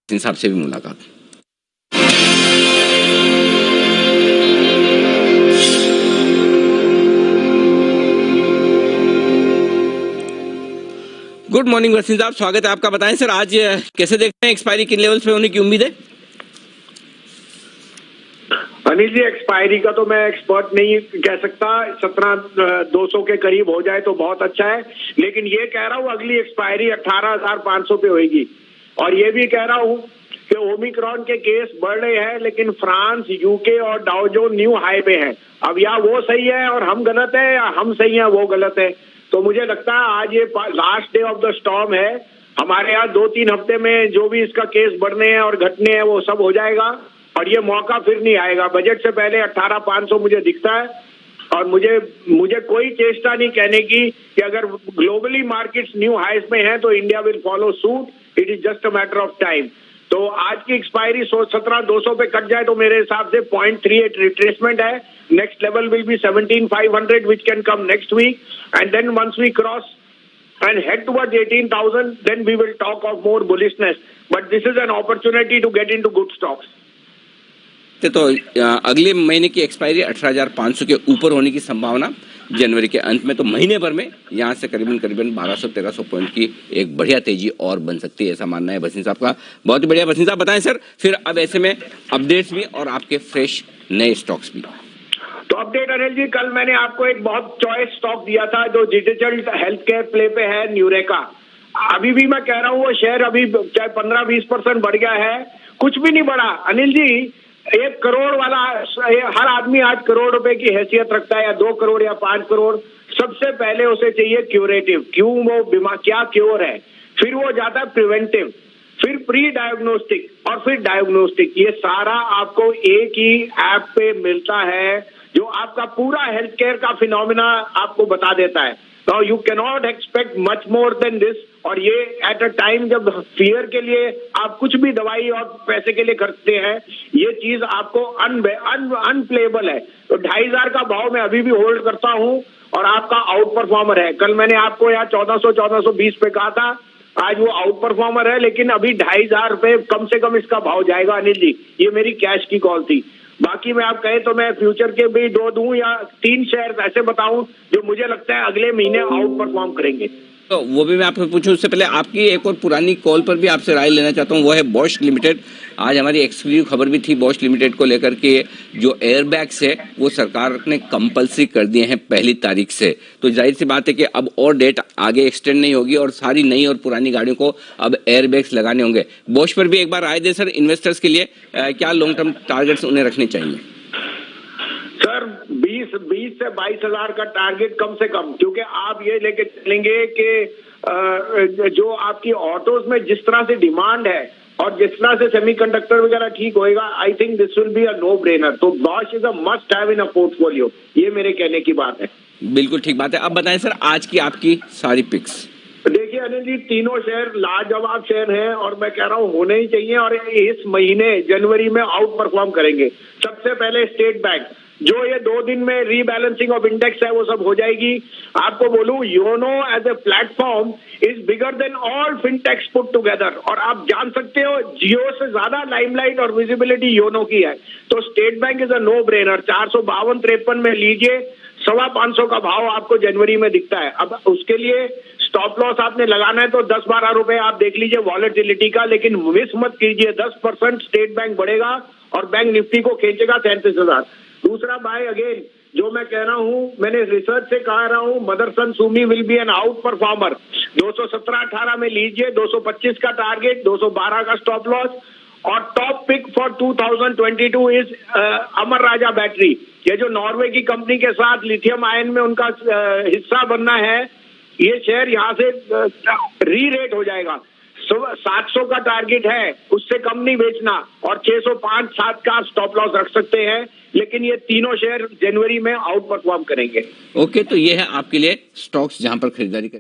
हिसाब से भी मुलाकात। गुड मॉर्निंग वसीम साहब, स्वागत है आपका। बताएं सर, आज कैसे देखते हैं, एक्सपायरी किन लेवल्स पे होने की उम्मीद है? अनिल जी, एक्सपायरी का तो मैं एक्सपर्ट नहीं कह सकता। 17,200 के करीब हो जाए तो बहुत अच्छा है, लेकिन ये कह रहा हूँ अगली एक्सपायरी 18,500 पे होगी। और ये भी कह रहा हूँ कि ओमिक्रॉन के केस बढ़ रहे हैं, लेकिन फ्रांस, यूके और डाउ जोन न्यू हाई पे है। अब या वो सही है और हम गलत है, या हम सही है वो गलत है। तो मुझे लगता है आज ये last day of the storm है। हमारे यहाँ 2-3 हफ्ते में जो भी इसका केस बढ़ने हैं और घटने हैं वो सब हो जाएगा, और ये मौका फिर नहीं आएगा। बजट से पहले 18,500 मुझे दिखता है, और मुझे कोई चेष्टा नहीं कहने की कि अगर ग्लोबली मार्केट्स न्यू हाइस में हैं तो India will follow suit. It is just a matter of time. तो आज की एक्सपायरी 17,200 पे कट जाए तो मेरे हिसाब से 0.38 रिट्रेसमेंट है। Next level will be 17,500 which can come next week, and then once we cross and head towards 18,000, then we will talk of more bullishness. But this is an opportunity to get into good stocks. तो अगले महीने की expiry 18,500 के ऊपर होने की संभावना जनवरी के अंत में, तो महीने भर में यहाँ से करीबन 1200-1300 पॉइंट की एक बढ़िया तेजी और बन सकती है, ऐसा मानना है वसीम साहब का। बहुत ही बढ़िया वसीम साहब, बताएं सर फिर अब ऐसे में अपडेट्स भी और आपके फ्रेश नए स्टॉक्स भी। तो अपडेट अनिल जी, कल मैंने आपको एक बहुत चॉइस स्टॉक दिया था जो डिजिटल हेल्थ केयर प्ले पे है, न्यूरेका। अभी भी मैं कह रहा हूँ वो शेयर अभी चाहे 15-20% बढ़ गया है, कुछ भी नहीं बढ़ा अनिल जी। 1 करोड़ वाला हर आदमी आज करोड़ रुपए की हैसियत रखता है, या 2 करोड़ या 5 करोड़। सबसे पहले उसे चाहिए क्यूरेटिव, क्यों वो बीमार, क्या क्योर है, फिर वो जाता है प्रिवेंटिव, फिर प्री डायग्नोस्टिक और फिर डायग्नोस्टिक। ये सारा आपको एक ही ऐप पे मिलता है जो आपका पूरा हेल्थ केयर का फिनोमिना आपको बता देता है। Now you can not expect much more than this. और ये एट अ टाइम जब फियर के लिए आप कुछ भी दवाई और पैसे के लिए खर्चते हैं, ये चीज आपको अनप्लेबल है। तो 2,500 का भाव मैं अभी भी होल्ड करता हूं, और आपका आउट परफॉर्मर है। कल मैंने आपको यहाँ 1400-1420 पे कहा था, आज वो आउट परफॉर्मर है, लेकिन अभी 2,500 रुपए कम से कम इसका भाव जाएगा अनिल जी। ये मेरी कैश की कॉल थी। बाकी में आप कहें तो मैं फ्यूचर के भी 2 दूं या 3 शेयर ऐसे बताऊं जो मुझे लगता है अगले महीने आउट परफॉर्म करेंगे। तो वो भी मैं आपसे पूछूं, उससे पहले आपकी एक और पुरानी कॉल पर भी आपसे राय लेना चाहता हूं, वो है बॉश लिमिटेड। आज हमारी एक्सक्लूसिव खबर भी थी बॉश लिमिटेड को लेकर के, जो एयरबैग्स है वो सरकार ने कंपलसरी कर दिए हैं 1 तारीख से। तो जाहिर सी बात है कि अब और डेट आगे एक्सटेंड नहीं होगी और सारी नई और पुरानी गाड़ियों को अब एयरबैग्स लगाने होंगे। बॉश पर भी एक बार राय दे सर, इन्वेस्टर्स के लिए क्या लॉन्ग टर्म टारगेट्स उन्हें रखने चाहिए? सर 20 से 22,000 का टारगेट कम से कम, क्योंकि आप ये लेके चलेंगे कि जो आपकी ऑटोज में जिस तरह से डिमांड है और जिस तरह से सेमीकंडक्टर वगैरह ठीक होएगा, I think this will be a no brainer. तो Bosch is a must have in a portfolio, ये मेरे कहने की बात है। बिल्कुल ठीक बात है। अब बताएं सर आज की आपकी सारी पिक्स। देखिए अनिल जी, तीनों शेयर लाजवाब शेयर हैं, और मैं कह रहा हूँ होने ही चाहिए, और इस महीने जनवरी में आउट परफॉर्म करेंगे। सबसे पहले स्टेट बैंक, जो ये 2 दिन में रीबैलेंसिंग ऑफ इंडेक्स है वो सब हो जाएगी। आपको बोलूं, YONO as a platform is bigger than all fintechs put together. और आप जान सकते हो जियो से ज्यादा लाइमलाइट और विजिबिलिटी योनो की है। तो State Bank is a no brainer. 452-53 में लीजिए, 525 का भाव आपको जनवरी में दिखता है। अब उसके लिए स्टॉप लॉस आपने लगाना है तो 10-12 रुपए आप देख लीजिए वॉलेटिलिटी का, लेकिन मिस मत कीजिए। 10% स्टेट बैंक बढ़ेगा और बैंक निफ्टी को खींचेगा 37,000। दूसरा बाय अगेन, जो मैं कह रहा हूं, मैंने रिसर्च से कह रहा हूं, Motherson Sumi will be an outperformer. 217-18 में लीजिए, 225 का टारगेट, 212 का स्टॉप लॉस। और top pick for 2022 is Amara Raja battery. ये जो नॉर्वे की कंपनी के साथ लिथियम आयन में उनका हिस्सा बनना है, ये शेयर यहाँ से री रेट हो जाएगा। 700 का टारगेट है, उससे कम नहीं बेचना, और 605-7 का स्टॉप लॉस रख सकते हैं। लेकिन ये तीनों शेयर जनवरी में आउट परफॉर्म करेंगे। ओके, तो ये है आपके लिए स्टॉक्स जहां पर खरीदारी करें।